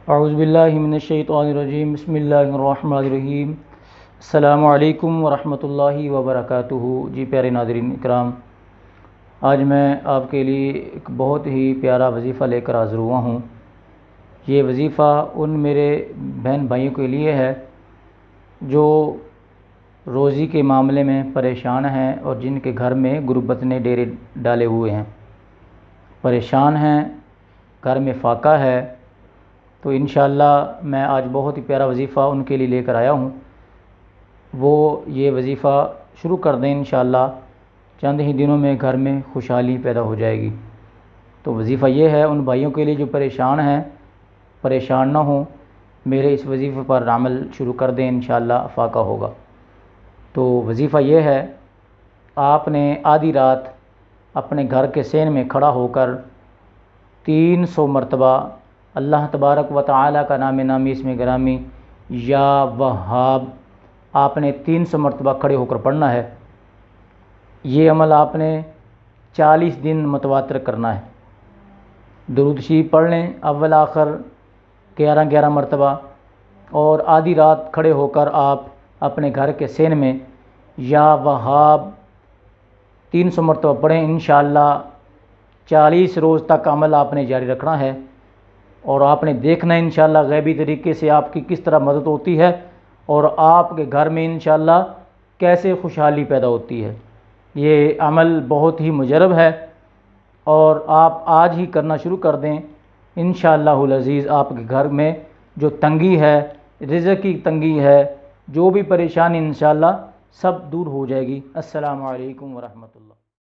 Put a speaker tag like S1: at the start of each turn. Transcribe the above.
S1: اعوذ باللہ من الشیطان الرجیم، بسم اللہ الرحمن الرحیم۔ السلام علیکم ورحمۃ اللہ وبرکاتہ۔ جی پیارے ناظرین اکرام، آج میں آپ کے لیے ایک بہت ہی پیارا وظیفہ لے کر حاضر ہوا ہوں۔ یہ وظیفہ ان میرے بہن بھائیوں کے لیے ہے جو روزی کے معاملے میں پریشان ہیں اور جن کے گھر میں غربت نے ڈیرے ڈالے ہوئے ہیں، پریشان ہیں، گھر میں فاقہ ہے۔ تو انشاءاللہ میں آج بہت ہی پیارا وظیفہ ان کے لیے لے کر آیا ہوں۔ وہ یہ وظیفہ شروع کر دیں انشاءاللہ، چند ہی دنوں میں گھر میں خوشحالی پیدا ہو جائے گی۔ تو وظیفہ یہ ہے ان بھائیوں کے لیے جو پریشان ہیں، پریشان نہ ہوں، میرے اس وظیفے پر عمل شروع کر دیں، انشاءاللہ فاقہ ہوگا۔ تو وظیفہ یہ ہے، آپ نے آدھی رات اپنے گھر کے صحن میں کھڑا ہو کر 300 مرتبہ اللہ تبارک و تعالیٰ کا نام نامی اسم گرامی یا وہاب آپ نے 300 مرتبہ کھڑے ہو کر پڑھنا ہے۔ یہ عمل آپ نے 40 دن متواتر کرنا ہے۔ درود شریف پڑھ لیں اول آخر 11 مرتبہ، اور آدھی رات کھڑے ہو کر آپ اپنے گھر کے صحن میں یا وہاب 300 مرتبہ پڑھیں۔ انشاءاللہ 40 روز تک عمل آپ نے جاری رکھنا ہے، اور آپ نے دیکھنا ہے انشاءاللہ غیبی طریقے سے آپ کی کس طرح مدد ہوتی ہے، اور آپ کے گھر میں انشاءاللہ کیسے خوشحالی پیدا ہوتی ہے۔ یہ عمل بہت ہی مجرب ہے، اور آپ آج ہی کرنا شروع کر دیں۔ انشاءاللہ العزیز آپ کے گھر میں جو تنگی ہے، رزق کی تنگی ہے، جو بھی پریشانی انشاءاللہ سب دور ہو جائے گی۔ السلام علیکم ورحمۃ اللہ۔